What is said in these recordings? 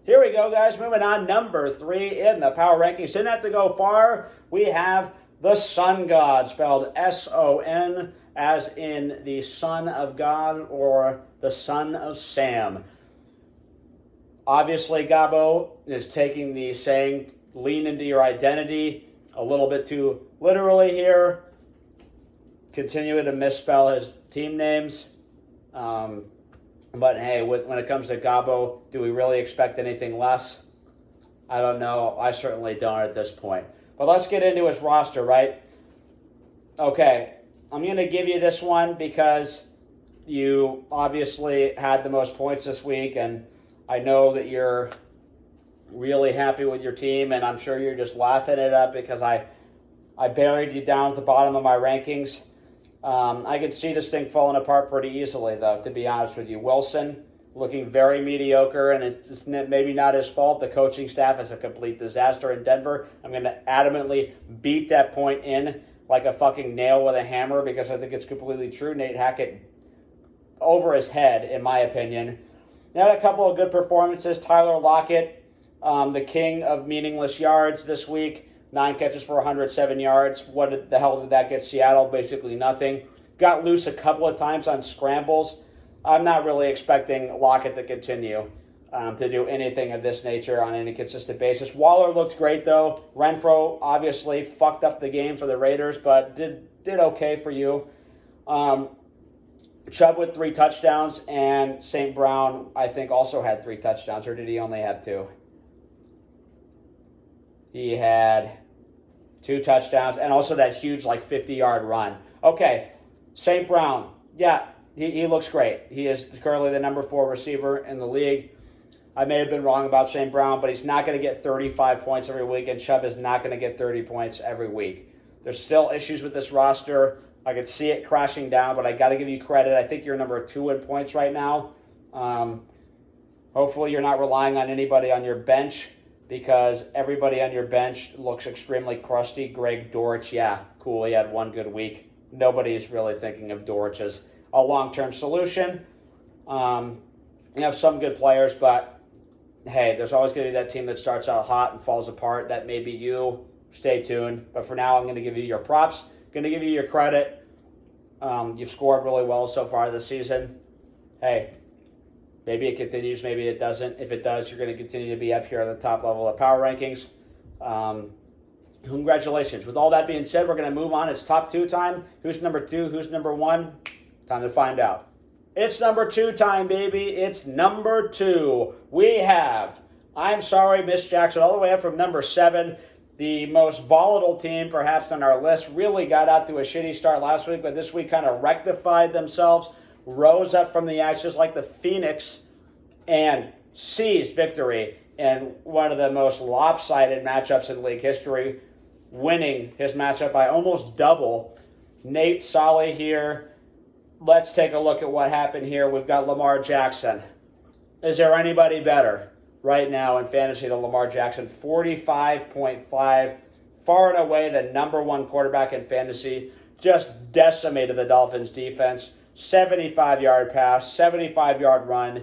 Here we go, guys. Moving on, number 3 in the power rankings. Didn't have to go far. We have the Sun God, spelled S-O-N, as in the Son of God or the Son of Sam. Obviously, Gabo is taking the saying, lean into your identity, a little bit too literally here. Continuing to misspell his team names. But hey, when it comes to Gabo, do we really expect anything less? I don't know. I certainly don't at this point. But let's get into his roster, right? Okay, I'm going to give you this one because you obviously had the most points this week, and I know that you're really happy with your team, and I'm sure you're just laughing it up because I buried you down at the bottom of my rankings. I could see this thing falling apart pretty easily, though, to be honest with you. Wilson looking very mediocre, and it's maybe not his fault. The coaching staff is a complete disaster in Denver. I'm going to adamantly beat that point in like a fucking nail with a hammer because I think it's completely true. Nate Hackett over his head, in my opinion. Now, a couple of good performances. Tyler Lockett, the king of meaningless yards this week. 9 catches for 107 yards. What the hell did that get Seattle? Basically nothing. Got loose a couple of times on scrambles. I'm not really expecting Lockett to continue to do anything of this nature on any consistent basis. Waller looked great, though. Renfro obviously fucked up the game for the Raiders, but did okay for you. Chubb with 3 touchdowns, and St. Brown, I think, also had 3 touchdowns, or did he only have 2? He had 2 touchdowns, and also that huge, 50-yard run. Okay, St. Brown, yeah, he looks great. He is currently the number 4 receiver in the league. I may have been wrong about St. Brown, but he's not going to get 35 points every week, and Chubb is not going to get 30 points every week. There's still issues with this roster. I could see it crashing down, but I got to give you credit. I think you're number 2 in points right now. Hopefully you're not relying on anybody on your bench, because everybody on your bench looks extremely crusty. Greg Dortch, yeah, cool, he had 1 good week. Nobody's really thinking of Dortch as a long-term solution. You have some good players, but hey, there's always going to be that team that starts out hot and falls apart. That may be you. Stay tuned. But for now, I'm going to give you your props. Going to give you your credit. You've scored really well so far this season. Hey, maybe it continues, maybe it doesn't. If it does, you're going to continue to be up here at the top level of power rankings. Congratulations. With all that being said, we're going to move on. It's top 2 time. Who's number 2? Who's number 1? Time to find out. It's number 2 time, baby. It's number 2. We have, I'm sorry, Miss Jackson, all the way up from number 7. The most volatile team, perhaps, on our list. Really got out to a shitty start last week, but this week kind of rectified themselves. Rose up from the ashes like the Phoenix and seized victory in one of the most lopsided matchups in league history, winning his matchup by almost double. Nate Solly here. Let's take a look at what happened here. We've got Lamar Jackson. Is there anybody better right now in fantasy than Lamar Jackson? 45.5, far and away the number 1 quarterback in fantasy. Just decimated the Dolphins' defense. 75-yard pass, 75-yard run.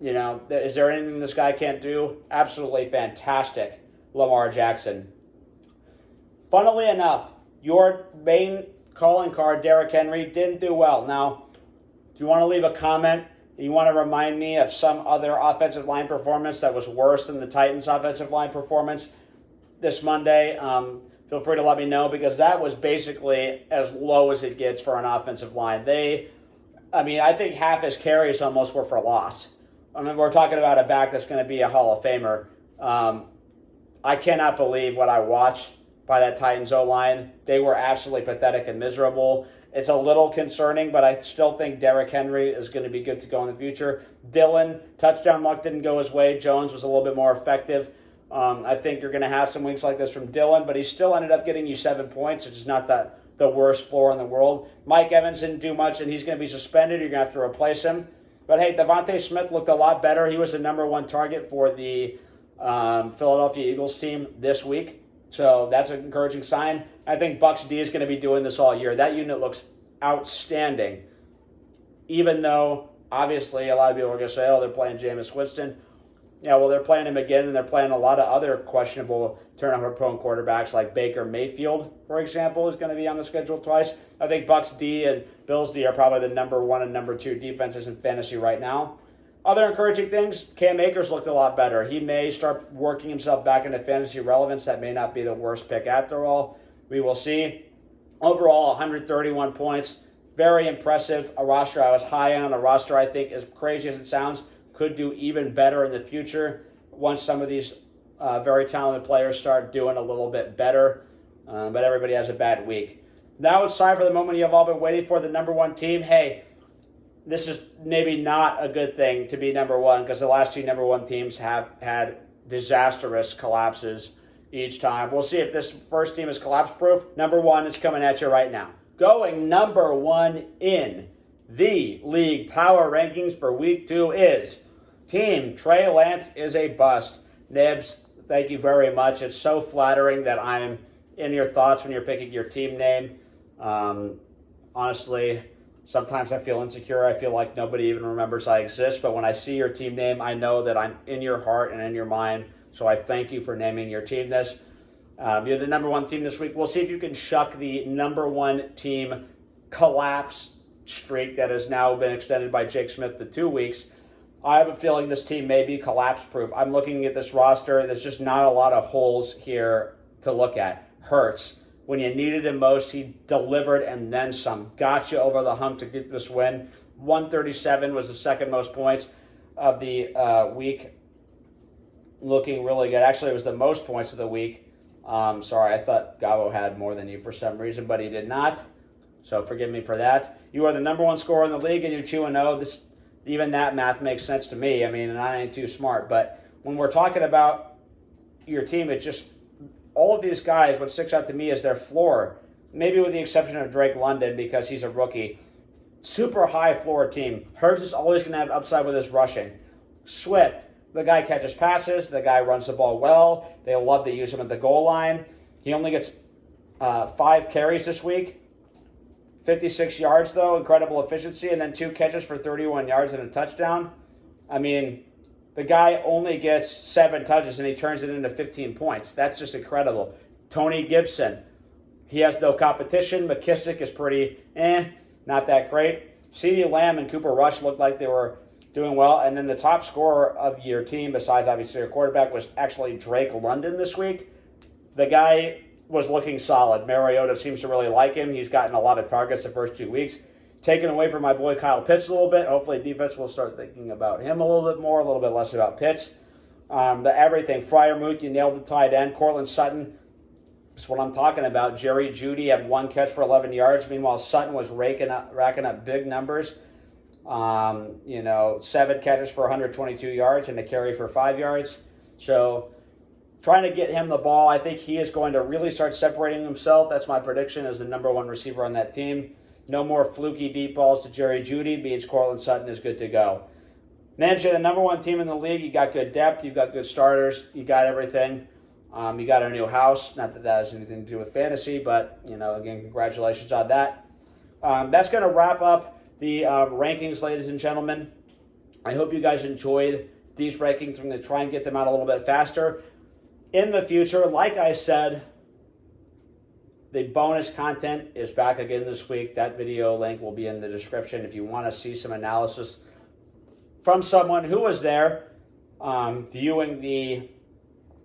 You know, is there anything this guy can't do? Absolutely fantastic, Lamar Jackson. Funnily enough, your main calling card, Derrick Henry, didn't do well. Now, if you want to leave a comment, you want to remind me of some other offensive line performance that was worse than the Titans' offensive line performance this Monday, feel free to let me know, because that was basically as low as it gets for an offensive line. I think half his carries almost were for loss. I mean, we're talking about a back that's going to be a Hall of Famer. I cannot believe what I watched by that Titans O-line. They were absolutely pathetic and miserable. It's a little concerning, but I still think Derrick Henry is going to be good to go in the future. Dylan, touchdown luck didn't go his way. Jones was a little bit more effective. I think you're going to have some weeks like this from Dylan, but he still ended up getting you 7 points, which is not the worst floor in the world. Mike Evans didn't do much, and he's going to be suspended. You're going to have to replace him. But hey, Devontae Smith looked a lot better. He was the number 1 target for the Philadelphia Eagles team this week. So that's an encouraging sign. I think Bucks D is going to be doing this all year. That unit looks outstanding. Even though, obviously, a lot of people are going to say, oh, they're playing Jameis Winston. Yeah, well, they're playing him again, and they're playing a lot of other questionable turnover-prone quarterbacks like Baker Mayfield, for example, is going to be on the schedule twice. I think Bucks D and Bills D are probably the number 1 and number 2 defenses in fantasy right now. Other encouraging things, Cam Akers looked a lot better. He may start working himself back into fantasy relevance. That may not be the worst pick after all. We will see. Overall, 131 points. Very impressive. A roster I was high on. A roster I think, as crazy as it sounds, could do even better in the future once some of these very talented players start doing a little bit better. But everybody has a bad week. Now it's time for the moment you've all been waiting for, the number 1 team. Hey, this is maybe not a good thing to be number 1 because the last 2 number 1 teams have had disastrous collapses each time. We'll see if this first team is collapse-proof. Number 1 is coming at you right now. Going number 1 in the league power rankings for week 2 is Team Trey Lance is a bust. Nibs, thank you very much. It's so flattering that I'm in your thoughts when you're picking your team name. Honestly, sometimes I feel insecure. I feel like nobody even remembers I exist. But when I see your team name, I know that I'm in your heart and in your mind. So I thank you for naming your team this. You're the number 1 team this week. We'll see if you can shuck the number 1 team collapse streak that has now been extended by Jake Smith to 2 weeks. I have a feeling this team may be collapse-proof. I'm looking at this roster. There's just not a lot of holes here to look at. Hurts. When you needed him most, he delivered and then some. Got you over the hump to get this win. 137 was the second most points of the week. Looking really good. Actually, it was the most points of the week. Sorry, I thought Gabo had more than you for some reason, but he did not. So forgive me for that. You are the number 1 scorer in the league, and you're 2-0. Even that math makes sense to me. I mean, and I ain't too smart. But when we're talking about your team, it's just all of these guys, what sticks out to me is their floor. Maybe with the exception of Drake London because he's a rookie. Super high floor team. Hurts is always going to have upside with his rushing. Swift, the guy catches passes. The guy runs the ball well. They love to use him at the goal line. He only gets 5 carries this week. 56 yards, though, incredible efficiency, and then 2 catches for 31 yards and a touchdown. I mean, the guy only gets 7 touches, and he turns it into 15 points. That's just incredible. Tony Gibson, he has no competition. McKissick is pretty not that great. CeeDee Lamb and Cooper Rush looked like they were doing well, and then the top scorer of your team, besides obviously your quarterback, was actually Drake London this week. The guy was looking solid. Mariota seems to really like him. He's gotten a lot of targets the first 2 weeks. Taken away from my boy Kyle Pitts a little bit. Hopefully defense will start thinking about him a little bit more, a little bit less about Pitts. Everything. Freiermuth, you nailed the tight end. Cortland Sutton, that's what I'm talking about. Jerry Jeudy had 1 catch for 11 yards. Meanwhile, Sutton was racking up big numbers. 7 catches for 122 yards and a carry for 5 yards. So trying to get him the ball. I think he is going to really start separating himself. That's my prediction as the number 1 receiver on that team. No more fluky deep balls to Jerry Jeudy. Means Cortland Sutton is good to go. Nance, you're the number 1 team in the league. You got good depth. You've got good starters. You got everything. You got a new house. Not that that has anything to do with fantasy, but, again, congratulations on that. That's going to wrap up the rankings, ladies and gentlemen. I hope you guys enjoyed these rankings. I'm going to try and get them out a little bit faster. In the future, like I said, the bonus content is back again this week. That video link will be in the description if you want to see some analysis from someone who was there viewing the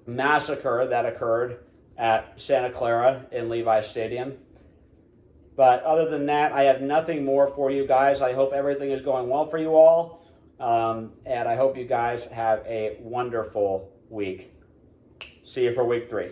massacre that occurred at Santa Clara in Levi Stadium. But other than that, I have nothing more for you guys. I hope everything is going well for you all. And I hope you guys have a wonderful week. See you for week 3.